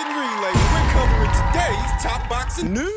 relay. We're covering today's top boxing news.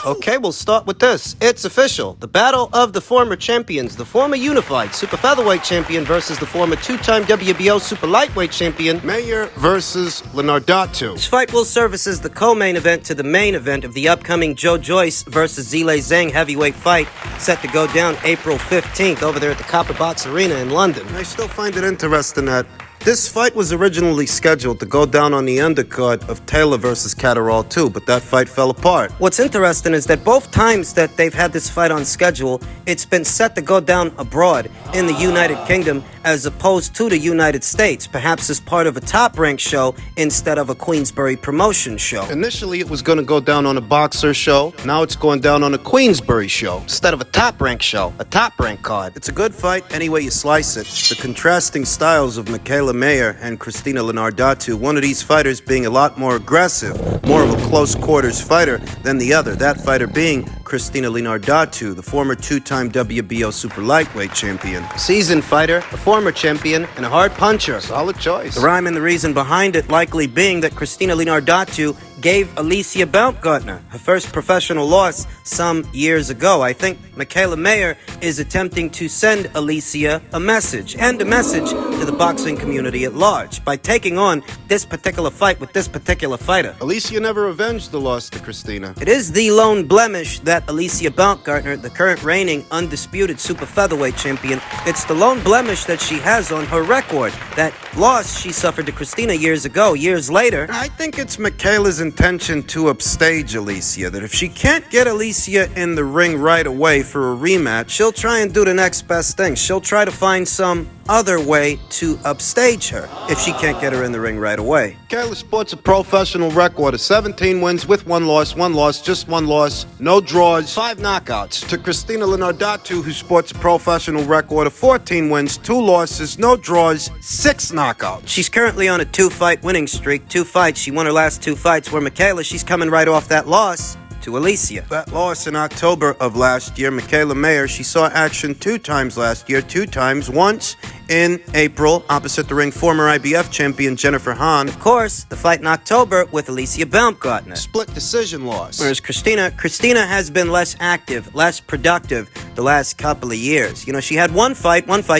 Okay, we'll start with this. It's official. The battle of the former champions. The former unified super featherweight champion versus the former two-time WBO super lightweight champion, Mayer versus Linardatou. This fight will serve as the co-main event to the main event of the upcoming Joe Joyce versus Zhilei Zhang heavyweight fight, set to go down April 15th over there at the Copper Box Arena in London. I still find it interesting that this fight was originally scheduled to go down on the undercard of Taylor versus Catterall 2, but that fight fell apart. What's interesting is that both times that they've had this fight on schedule, it's been set to go down abroad in the United Kingdom as opposed to the United States, perhaps as part of a top-ranked show instead of a Queensbury promotion show. Initially, it was going to go down on a boxer show. Now it's going down on a Queensbury show Instead of a top-ranked show, a top-ranked card. It's a good fight any way you slice it. The contrasting styles of Michaela Mayer and Christina Linardatou, one of these fighters being a lot more aggressive, more of a close quarters fighter than the other, that fighter being Christina Linardatou, the former two-time WBO super lightweight champion. Seasoned fighter, a former champion, and a hard puncher. Solid choice. The rhyme and the reason behind it likely being that Christina Linardatou gave Alicia Baumgartner her first professional loss some years ago. I think Michaela Mayer is attempting to send Alicia a message, and a message to the boxing community at large, by taking on this particular fight with this particular fighter. Alicia never avenged the loss to Christina. It is the lone blemish that Alicia Baumgartner, the current reigning undisputed super featherweight champion, it's the lone blemish that she has on her record. That loss she suffered to Christina years ago, years later. I think it's Michaela's intention to upstage Alicia, that if she can't get Alicia in the ring right away for a rematch, She'll try and do the next best thing. She'll try to find some other way to upstage her if she can't get her in the ring right away. Michaela sports a professional record of 17 wins with one loss, just one loss, no draws, 5 knockouts. To Christina Linardatou, who sports a professional record of 14 wins, 2 losses, no draws, 6 knockouts. She's currently on a 2-fight winning streak. 2 fights. She won her last 2 fights, where Michaela, she's coming right off that loss to Alicia. That loss in October of last year, Michaela Mayer, she saw action 2 times last year, 2 times, once in April, opposite the ring former IBF champion Jennifer Hearn. Of course, the fight in October with Alicia Baumgartner. Split decision loss. Whereas Christina has been less active, less productive the last couple of years. You know, she had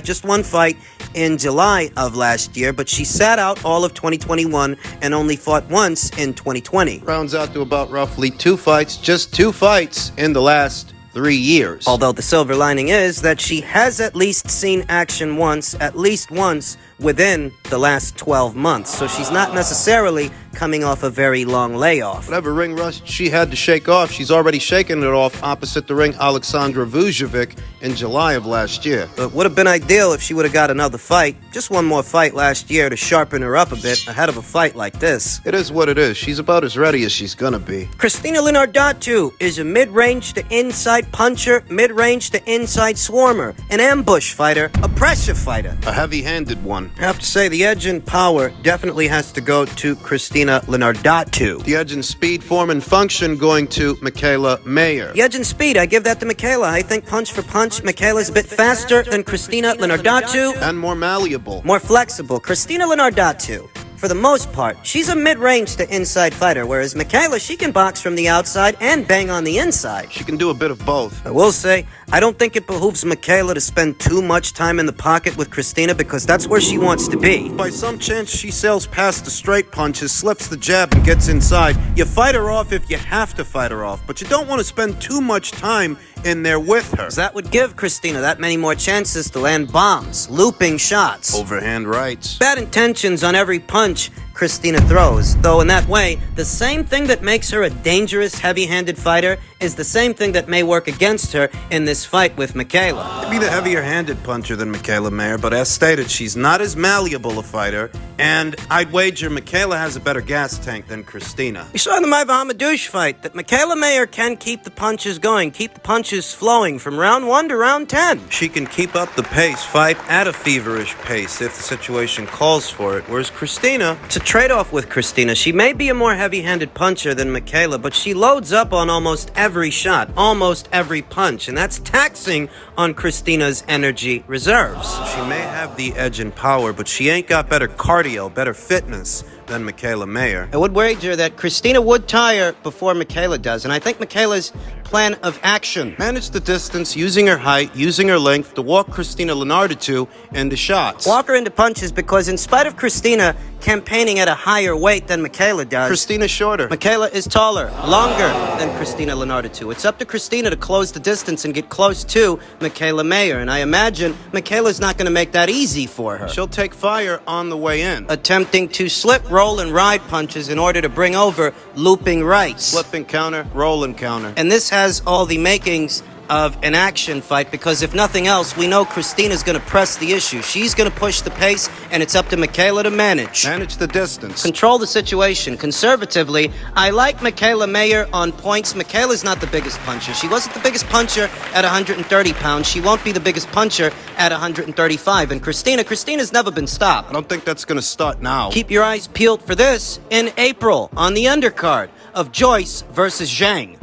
just one fight in July of last year, but she sat out all of 2021 and only fought once in 2020. Rounds out to about roughly 2 fights, just 2 fights in the last 3 years. Although the silver lining is that she has at least seen action once, at least once, within the last 12 months. So she's not necessarily coming off a very long layoff. Whatever ring rust she had to shake off, she's already shaken it off opposite the ring Alexandra Vujovic in July of last year. It would have been ideal if she would have got another fight, just one more fight last year to sharpen her up a bit ahead of a fight like this. It is what it is. She's about as ready as she's gonna be. Christina Linardatou is a mid-range to inside puncher, mid-range to inside swarmer, an ambush fighter, a pressure fighter. A heavy-handed one. I have to say, the edge and power definitely has to go to Christina Linardatou. The edge and speed, form, and function going to Michaela Mayer. The edge and speed, I give that to Michaela. I think punch for punch, Michaela's a bit faster than Christina Linardatou. And more malleable. More flexible. Christina Linardatou, for the most part, she's a mid-range to inside fighter, whereas Michaela, she can box from the outside and bang on the inside. She can do a bit of both. I will say, I don't think it behooves Michaela to spend too much time in the pocket with Christina, because that's where she wants to be. By some chance, she sails past the straight punches, slips the jab, and gets inside. You fight her off if you have to fight her off, but you don't want to spend too much time in there with her. That would give Christina that many more chances to land bombs, looping shots. Overhand rights. Bad intentions on every punch Christina throws, though in that way, the same thing that makes her a dangerous, heavy-handed fighter is the same thing that may work against her in this fight with Michaela. Maybe the heavier-handed puncher than Michaela Mayer, but as stated, she's not as malleable a fighter, and I'd wager Michaela has a better gas tank than Christina. We saw in the Maiva Hamadouche fight that Michaela Mayer can keep the punches going, keep the punches flowing from round 1 to round 10. She can keep up the pace, fight at a feverish pace if the situation calls for it, whereas Christina, it's a trade-off with Christina. She may be a more heavy-handed puncher than Michaela, but she loads up on almost every shot, almost every punch, and that's taxing on Christina's energy reserves. she may have the edge and power, but she ain't got better cardio, better fitness, than Michaela Mayer. I would wager that Christina would tire before Michaela does, and I think Michaela's plan of action. Manage the distance using her height, using her length to walk Christina Linardatou into shots. Walk her into punches because in spite of Christina campaigning at a higher weight than Michaela does, Christina's shorter. Michaela is taller, longer than Christina Leonardo. It's up to Christina to close the distance and get close to Michaela Mayer, and I imagine Michaela's not going to make that easy for her. She'll take fire on the way in. Attempting to slip, roll, and ride punches in order to bring over looping rights. Slip and counter, roll and counter. And this has all the makings of an action fight because if nothing else, we know Christina's going to press the issue. She's going to push the pace, and it's up to Michaela to manage. Manage the distance. Control the situation. Conservatively, I like Michaela Mayer on points. Michaela's not the biggest puncher. She wasn't the biggest puncher at 130 pounds. She won't be the biggest puncher at 135. And Christina's never been stopped. I don't think that's going to start now. Keep your eyes peeled for this in April on the undercard of Joyce versus Zhang.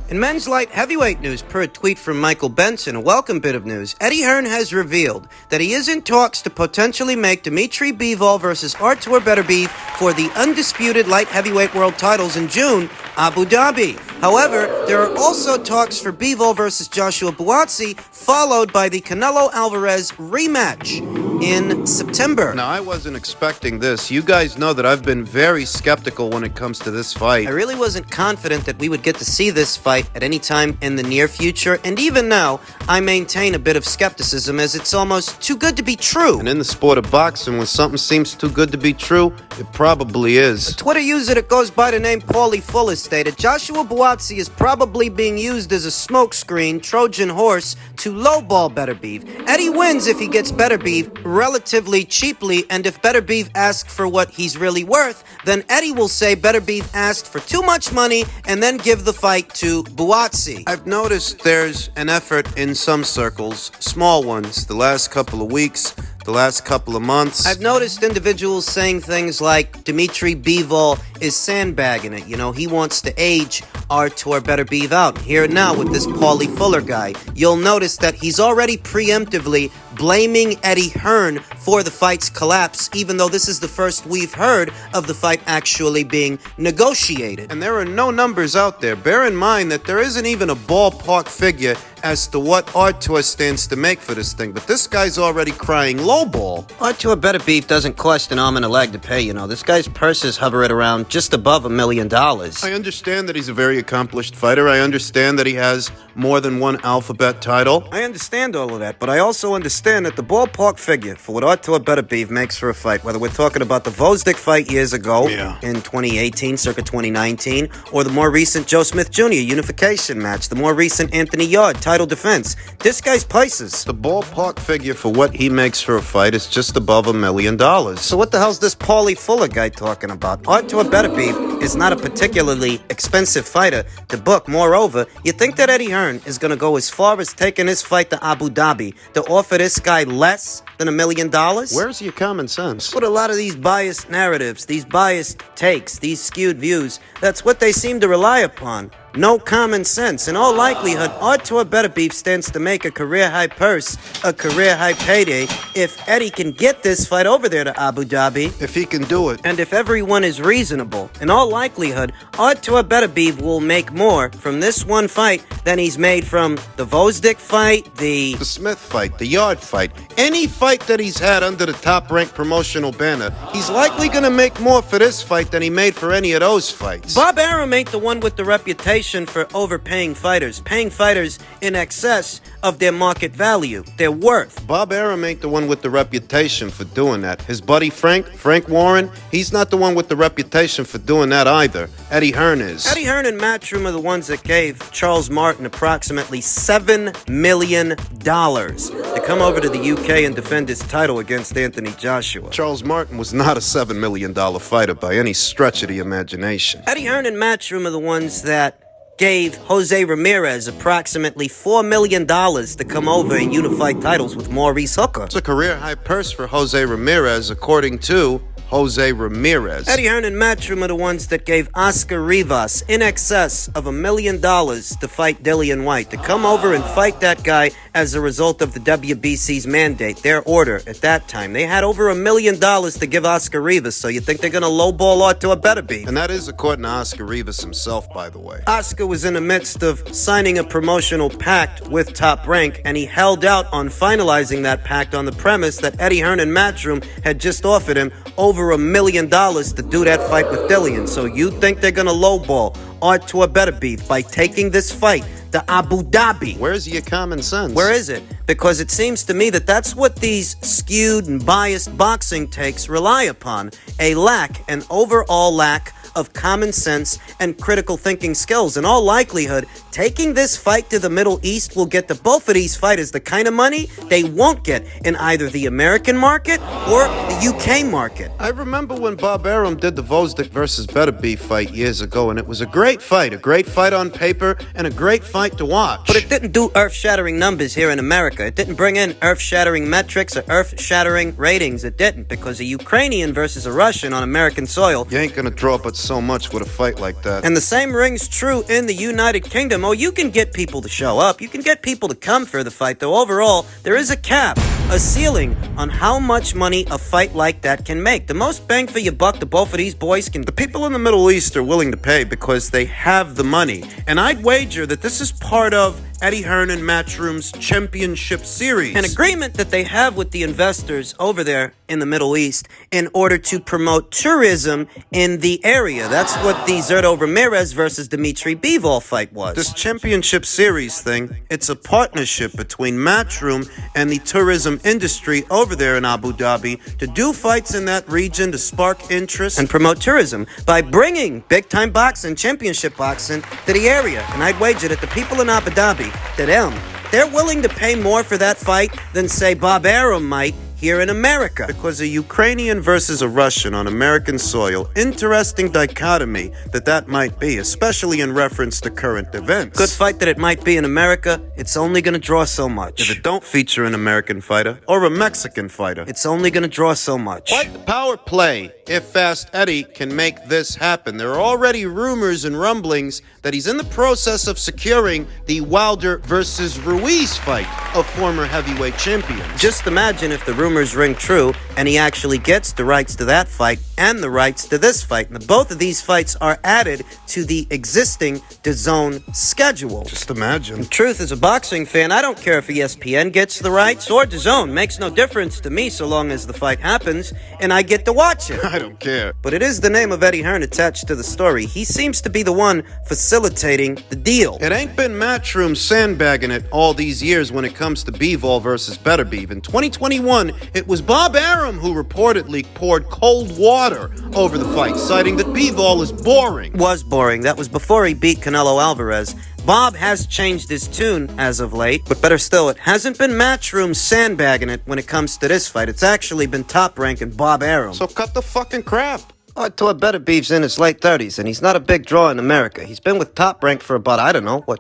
In men's light heavyweight news, per a tweet from Michael Benson, a welcome bit of news, Eddie Hearn has revealed that he is in talks to potentially make Dimitri Bivol versus Artur Beterbiev for the undisputed light heavyweight world titles in June, Abu Dhabi. However, there are also talks for Bivol versus Joshua Buatsi, followed by the Canelo Alvarez rematch in September. Now, I wasn't expecting this. You guys know that I've been very skeptical when it comes to this fight. I really wasn't confident that we would get to see this fight at any time in the near future, and even now, I maintain a bit of skepticism as it's almost too good to be true. And in the sport of boxing, when something seems too good to be true, it probably is. A Twitter user that goes by the name Paulie Fuller stated, Joshua Buatsi is probably being used as a smokescreen, Trojan horse, to lowball Beterbiev. Eddie wins if he gets Beterbiev relatively cheaply, and if Beterbiev asks for what he's really worth, then Eddie will say Beterbiev asked for too much money and then give the fight to Buatsi. I've noticed there's an effort in some circles, small ones, the last couple of weeks, the last couple of months. I've noticed individuals saying things like Dimitri Bivol is sandbagging it. You know, he wants to age Artur Beterbiev out. Here now with this Paulie Fuller guy, you'll notice that he's already preemptively blaming Eddie Hearn for the fight's collapse, even though this is the first we've heard of the fight actually being negotiated. And there are no numbers out there. Bear in mind that there isn't even a ballpark figure as to what Artur stands to make for this thing, but this guy's already crying lowball. Artur Beterbiev doesn't cost an arm and a leg to pay, you know. This guy's purses hover at around just above $1 million. I understand that he's a very accomplished fighter. I understand that he has more than one alphabet title. I understand all of that, but I also understand that the ballpark figure for what Artur Beterbiev makes for a fight, whether we're talking about the Vosdick fight years ago in 2018, circa 2019, or the more recent Joe Smith Jr. unification match, the more recent Anthony Yard title defense, this guy's prices. The ballpark figure for what he makes for a fight is just above $1 million. So what the hell's this Paulie Fuller guy talking about? Artur Beterbiev is not a particularly expensive fighter to book. Moreover, you think that Eddie Hearn is going to go as far as taking this fight to Abu Dhabi to offer this guy less than $1 million? Where's your common sense? What a lot of these biased narratives, these biased takes, these skewed views, that's what they seem to rely upon. No common sense. In all likelihood, Artur Beterbiev stands to make a career-high purse, a career-high payday, if Eddie can get this fight over there to Abu Dhabi. If he can do it. And if everyone is reasonable. In all likelihood, Artur Beterbiev will make more from this one fight than he's made from the Vosdick fight, the Smith fight, the Yard fight, any fight that he's had under the top-ranked promotional banner, he's likely going to make more for this fight than he made for any of those fights. Bob Arum ain't the one with the reputation for overpaying fighters, paying fighters in excess of their market value, their worth. Bob Arum ain't the one with the reputation for doing that. His buddy Frank Warren, he's not the one with the reputation for doing that either. Eddie Hearn is. Eddie Hearn and Matchroom are the ones that gave Charles Martin approximately $7 million to come over to the UK and defend his title against Anthony Joshua. Charles Martin was not a $7 million fighter by any stretch of the imagination. Eddie Hearn and Matchroom are the ones that gave Jose Ramirez approximately $4 million to come over and unify titles with Maurice Hooker. It's a career-high purse for Jose Ramirez, according to Jose Ramirez. Eddie Hearn and Matchroom are the ones that gave Oscar Rivas in excess of $1 million to fight Dillian White, to come over and fight that guy as a result of the WBC's mandate, their order at that time. They had over $1 million to give Oscar Rivas, so you think they're going to lowball Artur Beterbiev? And that is according to Oscar Rivas himself, by the way. Oscar was in the midst of signing a promotional pact with Top Rank, and he held out on finalizing that pact on the premise that Eddie Hearn and Matchroom had just offered him over $1 million to do that fight with Dillian. So you think they're going to lowball Artur Beterbiev by taking this fight to Abu Dhabi? Where's your common sense? Where is it? Because it seems to me that that's what these skewed and biased boxing takes rely upon. An overall lack of common sense and critical thinking skills. In all likelihood, taking this fight to the Middle East will get the both of these fighters the kind of money they won't get in either the American market or the UK market. I remember when Bob Arum did the Vosdick versus Beterbiev fight years ago, and it was a great fight on paper, and a great fight to watch. But it didn't do earth-shattering numbers here in America. It didn't bring in earth-shattering metrics or earth-shattering ratings. It didn't, because a Ukrainian versus a Russian on American soil, You ain't gonna draw but so much with a fight like that. and the same rings true in the United Kingdom. Oh, you can get people to show up. You can get people to come for the fight, though overall, there is a cap, a ceiling on how much money a fight like that can make. The most bang for your buck the both of these boys can. The people in the Middle East are willing to pay because they have the money. And I'd wager that this is part of Eddie Hearn and Matchroom's championship series. An agreement that they have with the investors over there in the Middle East in order to promote tourism in the area. That's what the Zerto Ramirez versus Dimitri Bivol fight was. This championship series thing, it's a partnership between Matchroom and the tourism industry over there in Abu Dhabi to do fights in that region to spark interest and promote tourism by bringing big-time boxing, championship boxing to the area. And I'd wager that the people in Abu Dhabi, they're willing to pay more for that fight than, say, Bob Arum might here in America. Because a Ukrainian versus a Russian on American soil, interesting dichotomy that might be, especially in reference to current events. Good fight that it might be in America, it's only going to draw so much. If it don't feature an American fighter or a Mexican fighter, it's only going to draw so much. Quite the power play if Fast Eddie can make this happen. There are already rumors and rumblings that he's in the process of securing the Wilder versus Ruiz fight of former heavyweight champions. Just imagine if the rumors ring true and he actually gets the rights to that fight and the rights to this fight. And both of these fights are added to the existing DAZN schedule. Just imagine. In truth, as a boxing fan, I don't care if ESPN gets the rights or DAZN. Makes no difference to me so long as the fight happens and I get to watch it. I don't care. But it is the name of Eddie Hearn attached to the story. He seems to be the one facilitating the deal. It ain't been Matchroom sandbagging it all these years when it comes to Bivol versus Beterbiev. In 2021, it was Bob Arum who reportedly poured cold water over the fight, citing that Bivol is boring. Was boring. That was before he beat Canelo Alvarez. Bob has changed his tune as of late, but better still, it hasn't been Matchroom sandbagging it when it comes to this fight. It's actually been Top Rank and Bob Arum. So cut the fucking crap. Artur Beterbiev's in his late 30s, and he's not a big draw in America. He's been with Top Rank for about,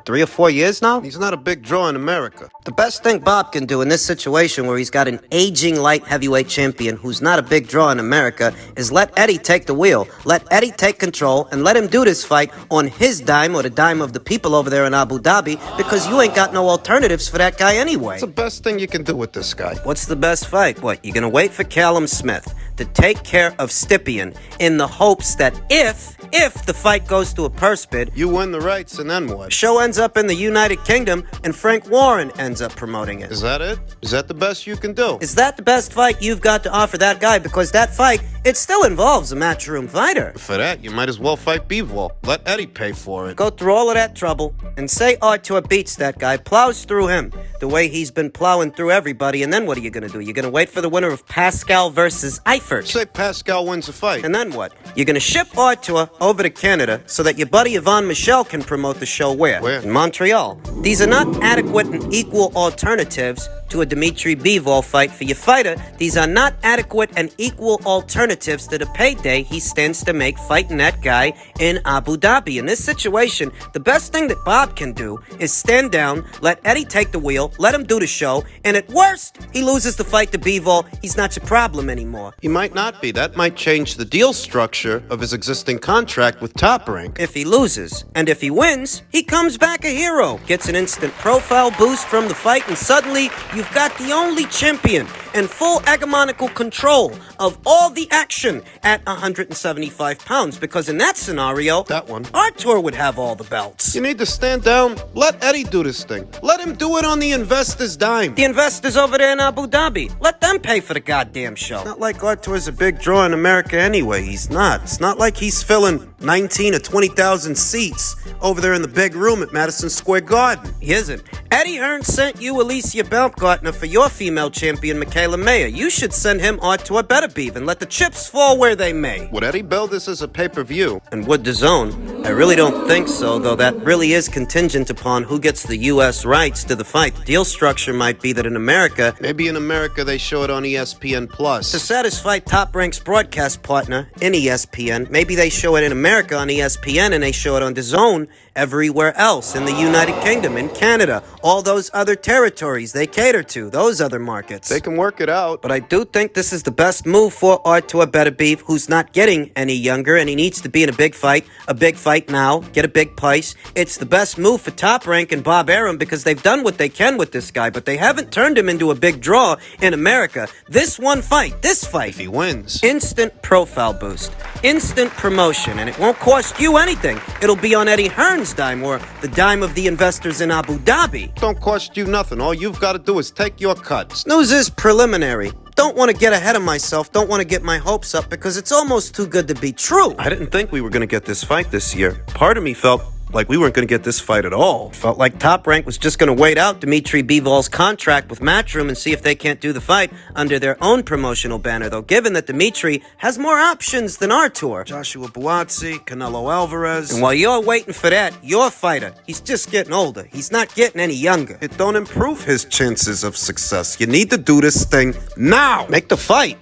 3 or 4 years now? He's not a big draw in America. The best thing Bob can do in this situation where he's got an aging light heavyweight champion who's not a big draw in America is let Eddie take the wheel, let Eddie take control, and let him do this fight on his dime or the dime of the people over there in Abu Dhabi, because you ain't got no alternatives for that guy anyway. What's the best thing you can do with this guy? What's the best fight? What, you gonna wait for Callum Smith to take care of Stipian in the hopes that if the fight goes to a purse bid, You win the rights and then what? show ends up in the United Kingdom and Frank Warren ends up promoting it? Is that it? Is that the best you can do? Is that the best fight you've got to offer that guy? Because that fight, it still involves a Matchroom fighter. For that, you might as well fight Bivol. Let Eddie pay for it. Go through all of that trouble and say Artur beats that guy, plows through him the way he's been plowing through everybody, and then what are you going to do? You're going to wait for the winner of Pascal versus Eifert. Say Pascal wins the fight. And then what? You're going to ship Artur over to Canada so that your buddy Yvonne Michel can promote the show where? Where? In Montreal. These are not adequate and equal alternatives to a Dmitry Bivol fight for your fighter, these are not adequate and equal alternatives to the payday he stands to make fighting that guy in Abu Dhabi. In this situation, the best thing that Bob can do is stand down, let Eddie take the wheel, let him do the show, and at worst, he loses the fight to Bivol. He's not your problem anymore. He might not be. That might change the deal structure of his existing contract with Top Rank. If he loses, and if he wins, he comes back a hero, gets an instant profile boost from the fight, and suddenly you've got the only champion and full hegemonical control of all the action at 175 pounds, because in that scenario, That one. Artur would have all the belts. You need to stand down. Let Eddie do this thing. Let him do it on the investors' dime. The investors over there in Abu Dhabi, let them pay for the goddamn show. It's not like Artur's a big draw in America anyway. He's not. It's not like he's filling 19 or 20,000 seats over there in the big room at Madison Square Garden. He isn't. Eddie Hearn sent you Alicia Baumgartner for your female champion, Michaela Mayer. You should send him Artur Beterbiev and let the chips fall where they may. Would Eddie bill this as a pay-per-view? And would DAZN? I really don't think so, though that really is contingent upon who gets the U.S. rights to the fight. The deal structure might be that in America, Maybe in America they show it on ESPN+. to satisfy Top Rank's broadcast partner in ESPN, maybe they show it in America on ESPN and they show it on DAZN everywhere else in the United Kingdom, in Canada, all those other territories they cater to, those other markets. They can work it out. But I do think this is the best move for Artur Beterbiev, who's not getting any younger, and he needs to be in a big fight now, get a big price. It's the best move for Top Rank and Bob Arum because they've done what they can with this guy, but they haven't turned him into a big draw in America. This fight, If he wins. instant profile boost, instant promotion, and it won't cost you anything. It'll be on Eddie Hearn's dime or the dime of the investors in Abu Dhabi. Don't cost you nothing. All you've got to do is take your cut. Snooze is preliminary. Don't want to get ahead of myself, don't want to get my hopes up because it's almost too good to be true. I didn't think we were going to get this fight this year. Part of me felt like we weren't going to get this fight at all. Felt like Top Rank was just going to wait out Dmitry Bivol's contract with Matchroom and see if they can't do the fight under their own promotional banner, though given that Dmitry has more options than Artur. Joshua Buatsi, Canelo Alvarez. And while you're waiting for that, your fighter, he's just getting older. He's not getting any younger. It don't improve his chances of success. You need to do this thing now. Make the fight.